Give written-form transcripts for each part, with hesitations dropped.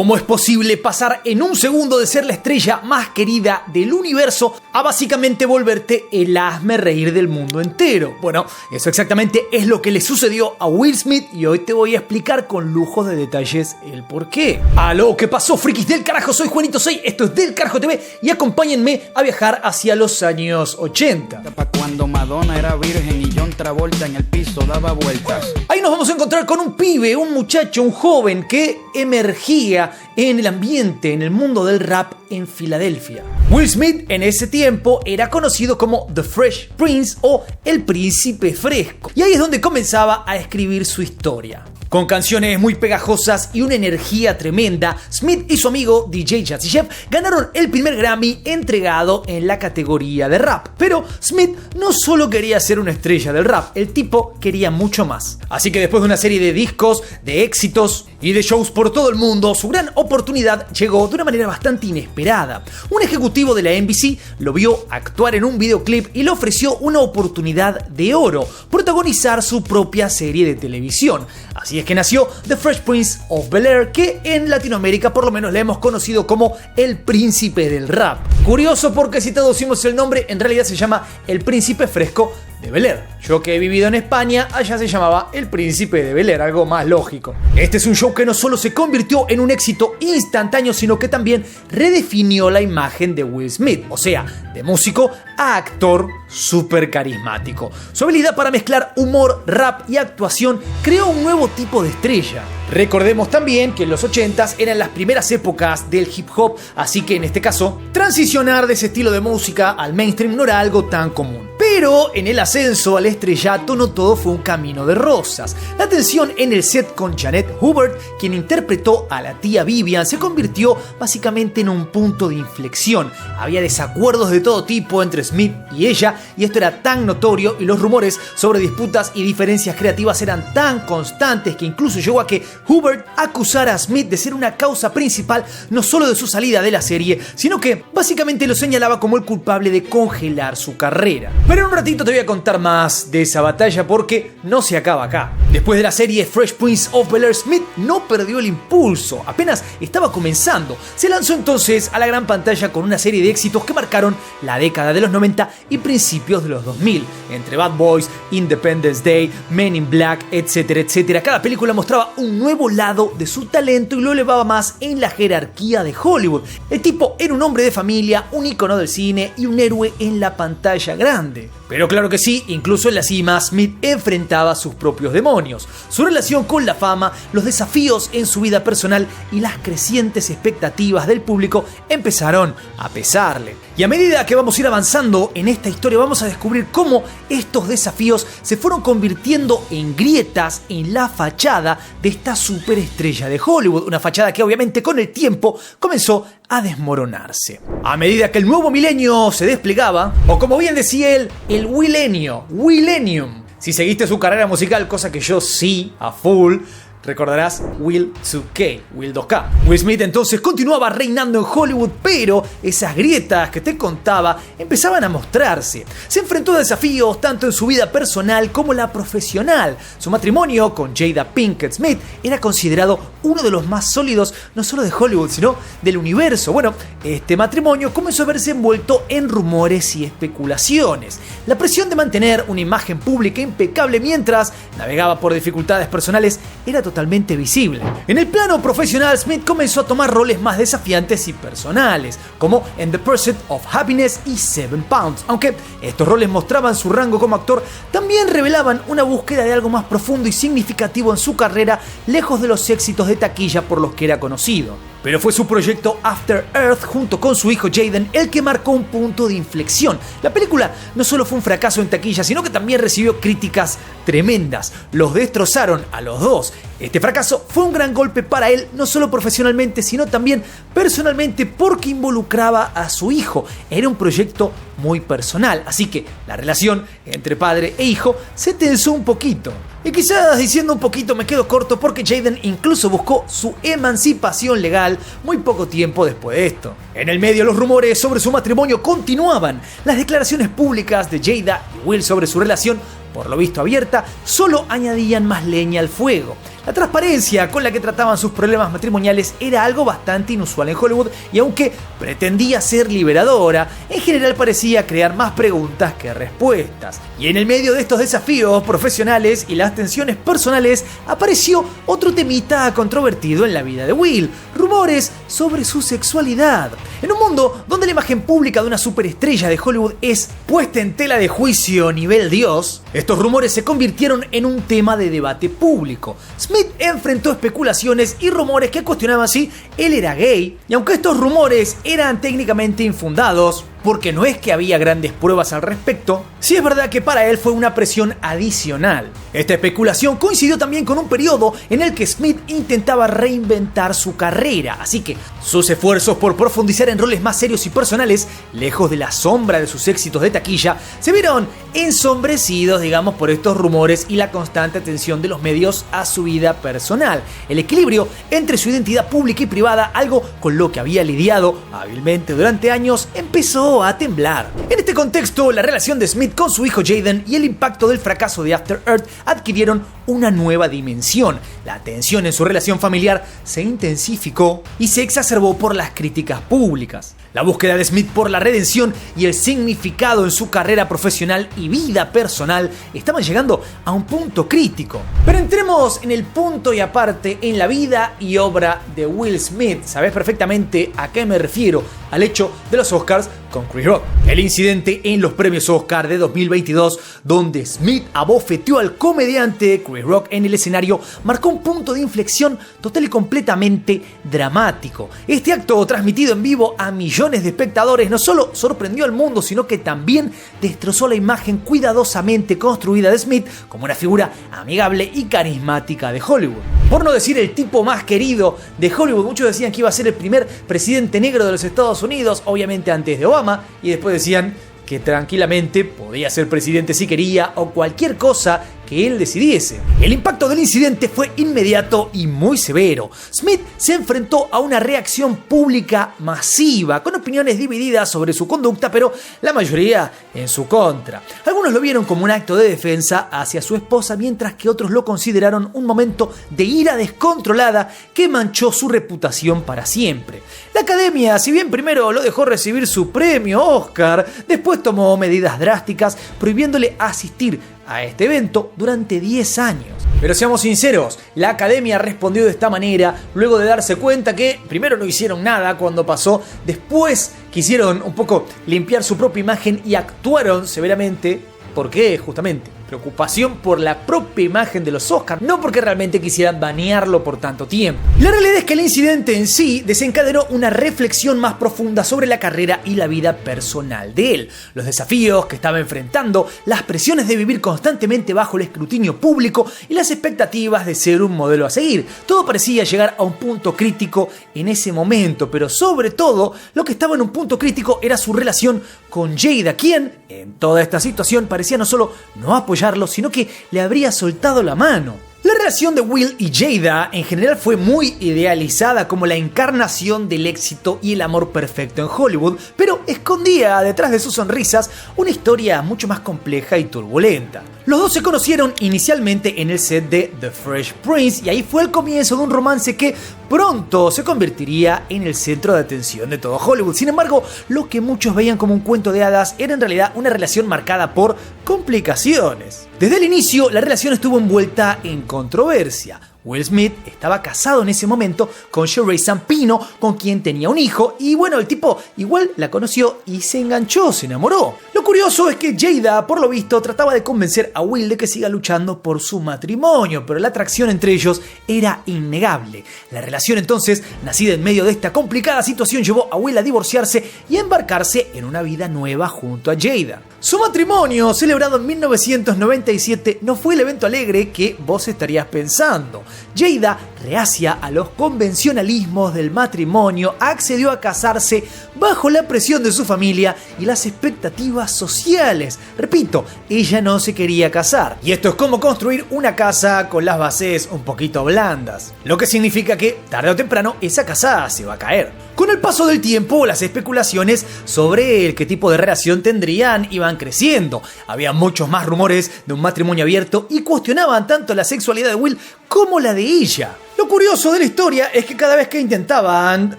¿Cómo es posible pasar en un segundo de ser la estrella más querida del universo a básicamente volverte el hazmerreír del mundo entero? Bueno, eso exactamente es lo que le sucedió a Will Smith y hoy te voy a explicar con lujo de detalles el por qué. ¡Aló! ¿Qué pasó, frikis del carajo? Soy Juanito6, esto es Del Carajo TV y acompáñenme a viajar hacia los años 80. Cuando Madonna era virgen y John Travolta en el piso daba vueltas. Ahí nos vamos a encontrar con un pibe, un muchacho, un joven que emergía en el ambiente, en el mundo del rap en Filadelfia. Will Smith en ese tiempo era conocido como The Fresh Prince o El Príncipe Fresco. Y ahí es donde comenzaba a escribir su historia. Con canciones muy pegajosas y una energía tremenda, Smith y su amigo DJ Jazzy Jeff ganaron el primer Grammy entregado en la categoría de rap. Pero Smith no solo quería ser una estrella del rap, el tipo quería mucho más. Así que después de una serie de discos, de éxitos y de shows por todo el mundo, su gran oportunidad llegó de una manera bastante inesperada. Un ejecutivo de la NBC lo vio actuar en un videoclip y le ofreció una oportunidad de oro, protagonizar su propia serie de televisión. Así es que nació The Fresh Prince of Bel-Air, que en Latinoamérica por lo menos le hemos conocido como El Príncipe del Rap. Curioso porque si traducimos el nombre, en realidad se llama El Príncipe Fresco de Bel-Air. Yo que he vivido en España, allá se llamaba El Príncipe de Bel-Air, algo más lógico. Este es un show que no solo se convirtió en un éxito instantáneo, sino que también redefinió la imagen de Will Smith, o sea, de músico a actor súper carismático. Su habilidad para mezclar humor, rap y actuación creó un nuevo tipo de estrella. Recordemos también que en los 80s eran las primeras épocas del hip hop, así que en este caso, transicionar de ese estilo de música al mainstream no era algo tan común. Pero en el ascenso al estrellato no todo fue un camino de rosas. La tensión en el set con Janet Hubert, quien interpretó a la tía Vivian, se convirtió básicamente en un punto de inflexión. Había desacuerdos de todo tipo entre Smith y ella, y esto era tan notorio y los rumores sobre disputas y diferencias creativas eran tan constantes que incluso llegó a que Hubert acusara a Smith de ser una causa principal no solo de su salida de la serie, sino que básicamente lo señalaba como el culpable de congelar su carrera. Pero en un ratito te voy a contar más de esa batalla porque no se acaba acá. Después de la serie Fresh Prince of Bel-Air, Smith no perdió el impulso, apenas estaba comenzando. Se lanzó entonces a la gran pantalla con una serie de éxitos que marcaron la década de los 90 y principios de los 2000, entre Bad Boys, Independence Day, Men in Black, etcétera, etcétera. Cada película mostraba un nuevo lado de su talento y lo elevaba más en la jerarquía de Hollywood. El tipo era un hombre de familia, un ícono del cine y un héroe en la pantalla grande. Pero claro que sí, incluso en la cima, Smith enfrentaba sus propios demonios. Su relación con la fama, los desafíos en su vida personal y las crecientes expectativas del público empezaron a pesarle. Y a medida que vamos a ir avanzando en esta historia, vamos a descubrir cómo estos desafíos se fueron convirtiendo en grietas en la fachada de esta superestrella de Hollywood. Una fachada que obviamente con el tiempo comenzó a desmoronarse. A medida que el nuevo milenio se desplegaba, o como bien decía él, el Willenium. Si seguiste su carrera musical, cosa que yo sí, a full, recordarás Will 2K, Will 2K. Will Smith entonces continuaba reinando en Hollywood, pero esas grietas que te contaba empezaban a mostrarse. Se enfrentó a desafíos tanto en su vida personal como la profesional. Su matrimonio con Jada Pinkett Smith era considerado uno de los más sólidos, no solo de Hollywood, sino del universo. Bueno, este matrimonio comenzó a verse envuelto en rumores y especulaciones. La presión de mantener una imagen pública impecable mientras navegaba por dificultades personales era totalmente visible. En el plano profesional, Smith comenzó a tomar roles más desafiantes y personales, como en The Pursuit of Happiness y 7 Pounds. Aunque estos roles mostraban su rango como actor, también revelaban una búsqueda de algo más profundo y significativo en su carrera, lejos de los éxitos de taquilla por los que era conocido. Pero fue su proyecto After Earth junto con su hijo Jaden el que marcó un punto de inflexión. La película no solo fue un fracaso en taquilla, sino que también recibió críticas tremendas. Los destrozaron a los dos. Este fracaso fue un gran golpe para él, no solo profesionalmente, sino también personalmente, porque involucraba a su hijo. Era un proyecto muy personal, así que la relación entre padre e hijo se tensó un poquito. Y quizás diciendo un poquito me quedo corto porque Jaden incluso buscó su emancipación legal muy poco tiempo después de esto. En el medio los rumores sobre su matrimonio continuaban. Las declaraciones públicas de Jada y Will sobre su relación por lo visto abierta, solo añadían más leña al fuego. La transparencia con la que trataban sus problemas matrimoniales era algo bastante inusual en Hollywood y aunque pretendía ser liberadora, en general parecía crear más preguntas que respuestas. Y en el medio de estos desafíos profesionales y las tensiones personales apareció otro temita controvertido en la vida de Will: rumores sobre su sexualidad. En un mundo donde la imagen pública de una superestrella de Hollywood es puesta en tela de juicio nivel Dios, estos rumores se convirtieron en un tema de debate público. Smith enfrentó especulaciones y rumores que cuestionaban si él era gay, y aunque estos rumores eran técnicamente infundados, porque no es que había grandes pruebas al respecto, sí es verdad que para él fue una presión adicional. Esta especulación coincidió también con un periodo en el que Smith intentaba reinventar su carrera, así que sus esfuerzos por profundizar en roles más serios y personales, lejos de la sombra de sus éxitos de taquilla, se vieron ensombrecidos, digamos, por estos rumores y la constante atención de los medios a su vida personal. El equilibrio entre su identidad pública y privada, algo con lo que había lidiado hábilmente durante años, empezó a temblar. En este contexto, la relación de Smith con su hijo Jaden y el impacto del fracaso de After Earth adquirieron una nueva dimensión. La tensión en su relación familiar se intensificó y se exacerbó por las críticas públicas. La búsqueda de Smith por la redención y el significado en su carrera profesional y vida personal estaban llegando a un punto crítico. Pero entremos en el punto y aparte en la vida y obra de Will Smith. Sabes perfectamente a qué me refiero: al hecho de los Oscars con Chris Rock. El incidente en los premios Oscar de 2022, donde Smith abofeteó al comediante Chris Rock en el escenario, marcó un punto de inflexión total y completamente dramático. Este acto, transmitido en vivo a millones de espectadores, no solo sorprendió al mundo, sino que también destrozó la imagen cuidadosamente construida de Smith como una figura amigable y carismática de Hollywood. Por no decir el tipo más querido de Hollywood. Muchos decían que iba a ser el primer presidente negro de los Estados Unidos, obviamente antes de Obama, y después decían que tranquilamente podía ser presidente si quería o cualquier cosa que él decidiese. El impacto del incidente fue inmediato y muy severo. Smith se enfrentó a una reacción pública masiva, con opiniones divididas sobre su conducta, pero la mayoría en su contra. Algunos lo vieron como un acto de defensa hacia su esposa, mientras que otros lo consideraron un momento de ira descontrolada que manchó su reputación para siempre. La Academia, si bien primero lo dejó recibir su premio Oscar, después tomó medidas drásticas prohibiéndole asistir a este evento durante 10 años. Pero seamos sinceros, la Academia respondió de esta manera luego de darse cuenta que primero no hicieron nada cuando pasó, después quisieron un poco limpiar su propia imagen y actuaron severamente. ¿Por qué? Justamente preocupación por la propia imagen de los Oscars, no porque realmente quisieran banearlo por tanto tiempo. La realidad es que el incidente en sí desencadenó una reflexión más profunda sobre la carrera y la vida personal de él, los desafíos que estaba enfrentando, las presiones de vivir constantemente bajo el escrutinio público y las expectativas de ser un modelo a seguir. Todo parecía llegar a un punto crítico en ese momento, pero sobre todo lo que estaba en un punto crítico era su relación con Jada, quien en toda esta situación parecía no solo no apoyarlo, sino que le habría soltado la mano. La relación de Will y Jada en general fue muy idealizada como la encarnación del éxito y el amor perfecto en Hollywood, pero escondía detrás de sus sonrisas una historia mucho más compleja y turbulenta. Los dos se conocieron inicialmente en el set de The Fresh Prince y ahí fue el comienzo de un romance que pronto se convertiría en el centro de atención de todo Hollywood. Sin embargo, lo que muchos veían como un cuento de hadas era en realidad una relación marcada por complicaciones. Desde el inicio, la relación estuvo envuelta en controversia. Will Smith estaba casado en ese momento con Sheree Zampino, con quien tenía un hijo, y bueno, el tipo igual la conoció y se enganchó, se enamoró. Lo curioso es que Jada, por lo visto, trataba de convencer a Will de que siga luchando por su matrimonio, pero la atracción entre ellos era innegable. La relación entonces, nacida en medio de esta complicada situación, llevó a Will a divorciarse y a embarcarse en una vida nueva junto a Jada. Su matrimonio, celebrado en 1997, no fue el evento alegre que vos estarías pensando. Jada, reacia a los convencionalismos del matrimonio, accedió a casarse bajo la presión de su familia y las expectativas sociales. Repito, ella no se quería casar. Y esto es como construir una casa con las bases un poquito blandas. Lo que significa que, tarde o temprano, esa casa se va a caer. Con el paso del tiempo, las especulaciones sobre el qué tipo de relación tendrían iban creciendo. Había muchos más rumores de un matrimonio abierto y cuestionaban tanto la sexualidad de Will como la de ella. Lo curioso de la historia es que cada vez que intentaban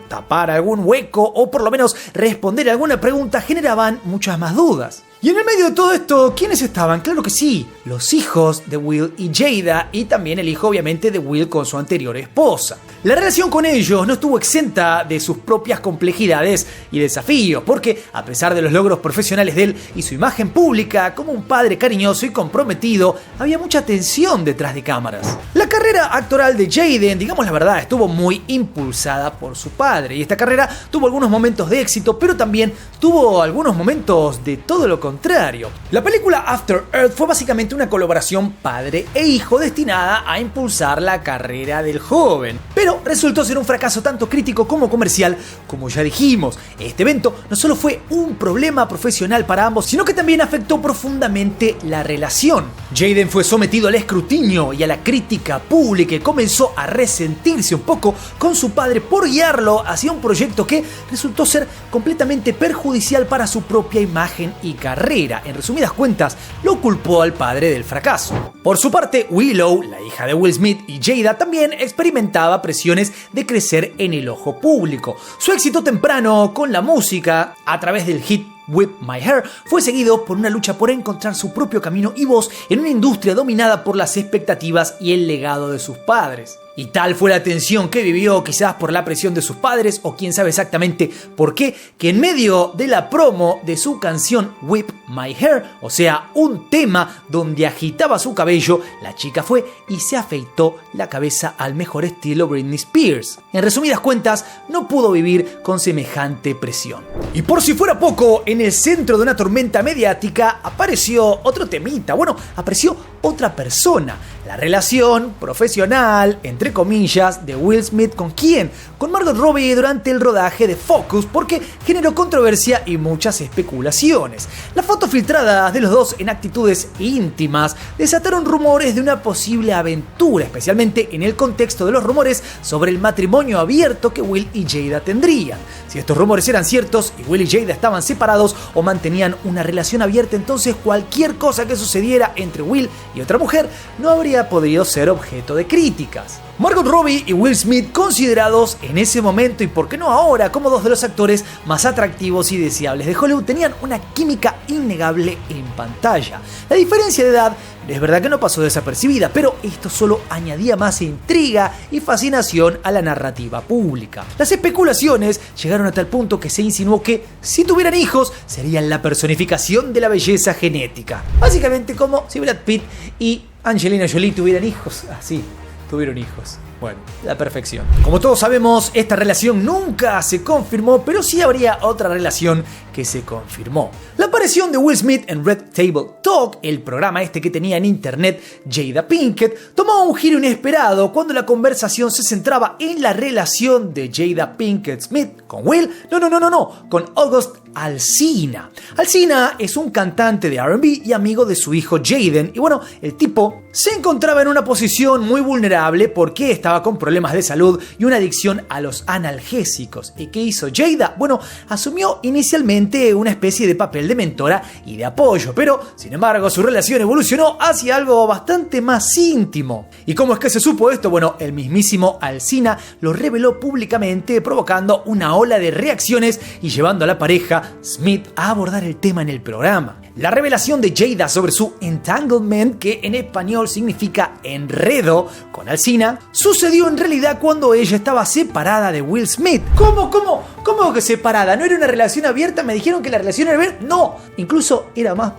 tapar algún hueco o por lo menos responder a alguna pregunta, generaban muchas más dudas. Y en el medio de todo esto, ¿quiénes estaban? Claro que sí, los hijos de Will y Jada, y también el hijo obviamente de Will con su anterior esposa. La relación con ellos no estuvo exenta de sus propias complejidades y desafíos, porque a pesar de los logros profesionales de él y su imagen pública como un padre cariñoso y comprometido, había mucha tensión detrás de cámaras. La carrera actoral de Jaden, digamos la verdad, estuvo muy impulsada por su padre, y esta carrera tuvo algunos momentos de éxito, pero también tuvo algunos momentos de todo lo contrario. La película After Earth fue básicamente una colaboración padre e hijo destinada a impulsar la carrera del joven, pero resultó ser un fracaso tanto crítico como comercial. Como ya dijimos, este evento no solo fue un problema profesional para ambos, sino que también afectó profundamente la relación. Jaden fue sometido al escrutinio y a la crítica pública y comenzó a resentirse un poco con su padre por guiarlo hacia un proyecto que resultó ser completamente perjudicial para su propia imagen y carrera. En resumidas cuentas, lo culpó al padre del fracaso. Por su parte, Willow, la hija de Will Smith y Jada, también experimentaba presiones de crecer en el ojo público. Su éxito temprano con la música, a través del hit Whip My Hair, fue seguido por una lucha por encontrar su propio camino y voz en una industria dominada por las expectativas y el legado de sus padres. Y tal fue la tensión que vivió, quizás por la presión de sus padres o quién sabe exactamente por qué, que en medio de la promo de su canción Whip My Hair, o sea, un tema donde agitaba su cabello, la chica fue y se afeitó la cabeza al mejor estilo Britney Spears. En resumidas cuentas, no pudo vivir con semejante presión. Y por si fuera poco, en el centro de una tormenta mediática apareció otro temita, apareció otra persona. La relación profesional, entre comillas, de Will Smith ¿con quién? Con Margot Robbie durante el rodaje de Focus, porque generó controversia y muchas especulaciones. Las fotos filtradas de los dos en actitudes íntimas desataron rumores de una posible aventura, especialmente en el contexto de los rumores sobre el matrimonio abierto que Will y Jada tendrían. Si estos rumores eran ciertos y Will y Jada estaban separados o mantenían una relación abierta, entonces cualquier cosa que sucediera entre Will y otra mujer no habría podido ser objeto de críticas. Margot Robbie y Will Smith, considerados en ese momento y por qué no ahora como dos de los actores más atractivos y deseables de Hollywood, tenían una química innegable en pantalla. La diferencia de edad es verdad que no pasó desapercibida, pero esto solo añadía más intriga y fascinación a la narrativa pública. Las especulaciones llegaron a tal punto que se insinuó que, si tuvieran hijos, serían la personificación de la belleza genética. Básicamente como si Brad Pitt y Angelina Jolie tuvieran hijos. Así, tuvieron hijos. Bueno, la perfección. Como todos sabemos, esta relación nunca se confirmó, pero sí habría otra relación que se confirmó. La aparición de Will Smith en Red Table Talk, el programa que tenía en internet Jada Pinkett, tomó un giro inesperado cuando la conversación se centraba en la relación de Jada Pinkett Smith con Will, con August Alsina. Alsina es un cantante de R&B y amigo de su hijo Jaden, y el tipo se encontraba en una posición muy vulnerable porque estaba con problemas de salud y una adicción a los analgésicos. ¿Y qué hizo Jada? Asumió inicialmente una especie de papel de mentora y de apoyo, pero sin embargo su relación evolucionó hacia algo bastante más íntimo. ¿Y cómo es que se supo esto? El mismísimo Alsina lo reveló públicamente, provocando una ola de reacciones y llevando a la pareja Smith a abordar el tema en el programa. La revelación de Jada sobre su entanglement, que en español significa enredo, con Alsina, sucedió en realidad cuando ella estaba separada de Will Smith. ¿Cómo que separada? ¿No era una relación abierta? Me dijeron que la relación era abierta. No, incluso era más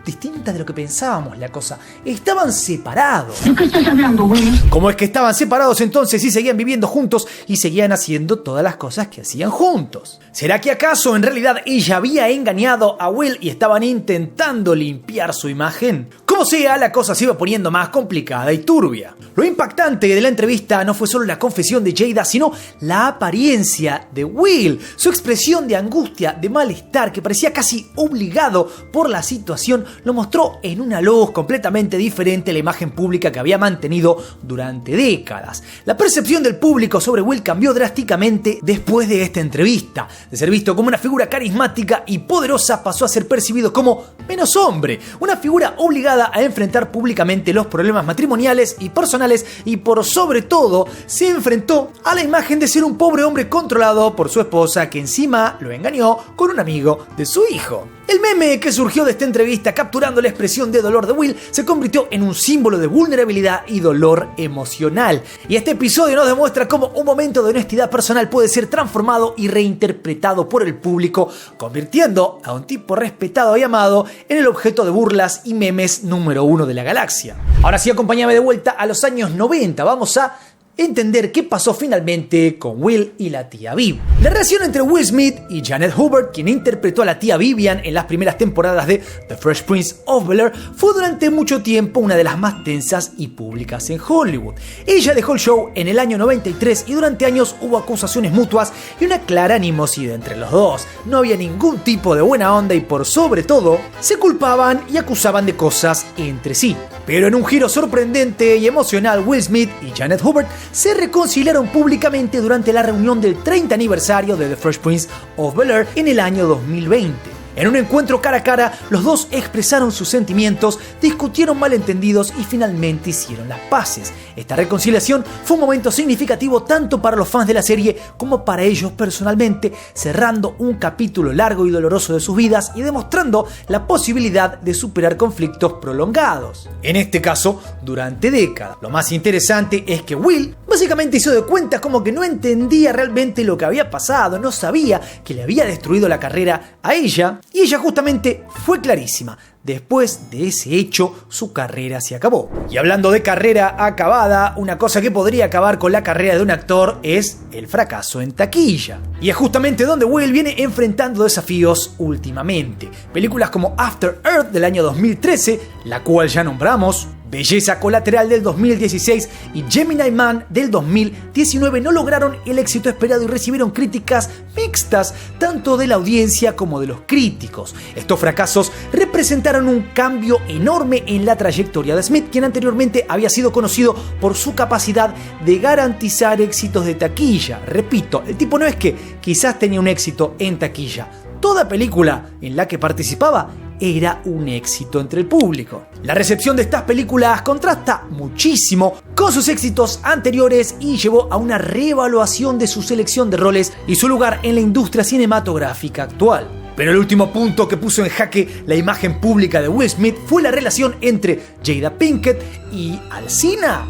distinta de lo que pensábamos la cosa. Estaban separados. ¿De qué estás hablando, Will? ¿Cómo es que estaban separados entonces y seguían viviendo juntos y seguían haciendo todas las cosas que hacían juntos? ¿Será que acaso en realidad ella había engañado a Will y estaban intentando limpiar su imagen? Como sea, la cosa se iba poniendo más complicada y turbia. Lo impactante de la entrevista no fue solo la confesión de Jada, sino la apariencia de Will, su expresión de angustia, de malestar, que parecía casi obligado por la situación, lo mostró en una luz completamente diferente a la imagen pública que había mantenido durante décadas. La percepción del público sobre Will cambió drásticamente después de esta entrevista. De ser visto como una figura carismática y poderosa, pasó a ser percibido como menos hombre, una figura obligada a enfrentar públicamente los problemas matrimoniales y personales, y por sobre todo se enfrentó a la imagen de ser un pobre hombre controlado por su esposa, que encima lo engañó con un amigo de su hijo. El meme que surgió de esta entrevista, capturando la expresión de dolor de Will, se convirtió en un símbolo de vulnerabilidad y dolor emocional. Y este episodio nos demuestra cómo un momento de honestidad personal puede ser transformado y reinterpretado por el público, convirtiendo a un tipo respetado y amado en el objeto de burlas y memes número 1 de la galaxia. Ahora sí, acompáñame de vuelta a los años 90. Vamos a entender qué pasó finalmente con Will y la tía Viv. La relación entre Will Smith y Janet Hubert, quien interpretó a la tía Vivian en las primeras temporadas de The Fresh Prince of Bel-Air, fue durante mucho tiempo una de las más tensas y públicas en Hollywood. Ella dejó el show en el año 93 y durante años hubo acusaciones mutuas y una clara animosidad entre los dos. No había ningún tipo de buena onda y por sobre todo se culpaban y acusaban de cosas entre sí. Pero en un giro sorprendente y emocional, Will Smith y Janet Hubert se reconciliaron públicamente durante la reunión del 30 aniversario de The Fresh Prince of Bel-Air en el año 2020. En un encuentro cara a cara, los dos expresaron sus sentimientos, discutieron malentendidos y finalmente hicieron las paces. Esta reconciliación fue un momento significativo tanto para los fans de la serie como para ellos personalmente, cerrando un capítulo largo y doloroso de sus vidas y demostrando la posibilidad de superar conflictos prolongados. En este caso, durante décadas. Lo más interesante es que Will básicamente hizo de cuenta como que no entendía realmente lo que había pasado, no sabía que le había destruido la carrera a ella. Y ella justamente fue clarísima. Después de ese hecho, su carrera se acabó. Y hablando de carrera acabada, una cosa que podría acabar con la carrera de un actor es el fracaso en taquilla. Y es justamente donde Will viene enfrentando desafíos últimamente. Películas como After Earth del año 2013, la cual ya nombramos, Belleza Colateral del 2016 y Gemini Man del 2019 no lograron el éxito esperado y recibieron críticas mixtas tanto de la audiencia como de los críticos. Estos fracasos representaron un cambio enorme en la trayectoria de Smith, quien anteriormente había sido conocido por su capacidad de garantizar éxitos de taquilla. Repito, el tipo no es que quizás tenía un éxito en taquilla. Toda película en la que participaba era un éxito entre el público. La recepción de estas películas contrasta muchísimo con sus éxitos anteriores y llevó a una reevaluación de su selección de roles y su lugar en la industria cinematográfica actual. Pero el último punto que puso en jaque la imagen pública de Will Smith fue la relación entre Jada Pinkett y Alsina,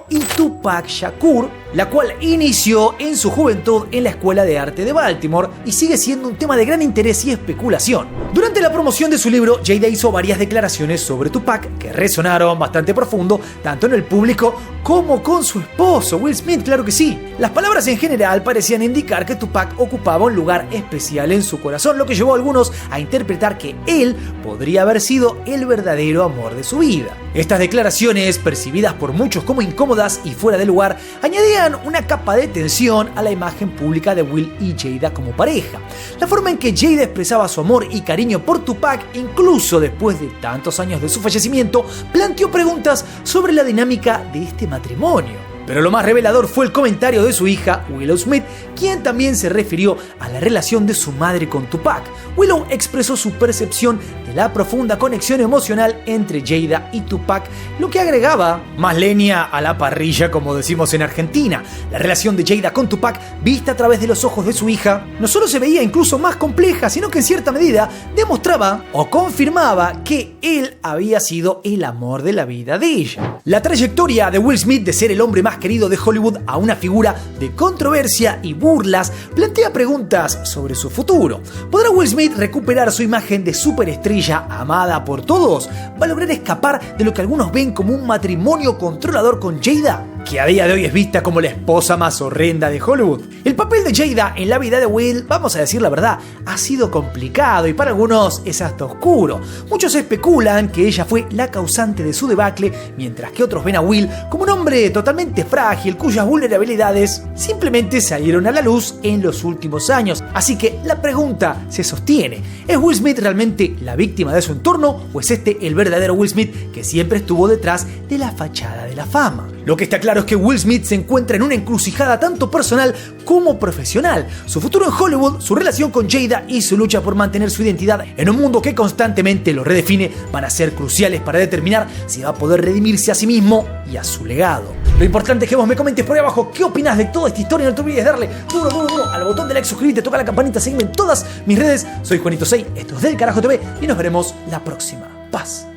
y Tupac Shakur, la cual inició en su juventud en la Escuela de Arte de Baltimore y sigue siendo un tema de gran interés y especulación. Durante la promoción de su libro, Jada hizo varias declaraciones sobre Tupac que resonaron bastante profundo, tanto en el público como con su esposo, Will Smith, claro que sí. Las palabras en general parecían indicar que Tupac ocupaba un lugar especial en su corazón, lo que llevó a algunos a interpretar que él podría haber sido el verdadero amor de su vida. Estas declaraciones, percibidas por muchos como incómodas y fuera de lugar, añadían una capa de tensión a la imagen pública de Will y Jada como pareja. La forma en que Jada expresaba su amor y cariño por Tupac, incluso después de tantos años de su fallecimiento, planteó preguntas sobre la dinámica de este matrimonio. Pero lo más revelador fue el comentario de su hija, Willow Smith, quien también se refirió a la relación de su madre con Tupac. Willow expresó su percepción de la profunda conexión emocional entre Jada y Tupac, lo que agregaba más leña a la parrilla, como decimos en Argentina. La relación de Jada con Tupac, vista a través de los ojos de su hija, no solo se veía incluso más compleja, sino que en cierta medida demostraba o confirmaba que él había sido el amor de la vida de ella. La trayectoria de Will Smith de ser el hombre más querido de Hollywood a una figura de controversia y burlas, plantea preguntas sobre su futuro. ¿Podrá Will Smith recuperar su imagen de superestrella amada por todos? ¿Va a lograr escapar de lo que algunos ven como un matrimonio controlador con Jada, que a día de hoy es vista como la esposa más horrenda de Hollywood? El papel de Jada en la vida de Will, vamos a decir la verdad, ha sido complicado y para algunos es hasta oscuro. Muchos especulan que ella fue la causante de su debacle, mientras que otros ven a Will como un hombre totalmente frágil cuyas vulnerabilidades simplemente salieron a la luz en los últimos años. Así que la pregunta se sostiene: ¿es Will Smith realmente la víctima de su entorno o es este el verdadero Will Smith que siempre estuvo detrás de la fachada de la fama? Lo que está claro es que Will Smith se encuentra en una encrucijada tanto personal como profesional. Su futuro en Hollywood, su relación con Jada y su lucha por mantener su identidad en un mundo que constantemente lo redefine van a ser cruciales para determinar si va a poder redimirse a sí mismo y a su legado. Lo importante es que vos me comentes por ahí abajo qué opinas de toda esta historia. No te olvides darle duro al botón de like, suscribirte, toca la campanita, seguirme en todas mis redes. Soy Juanito 6, esto es Del Carajo TV y nos veremos la próxima. Paz.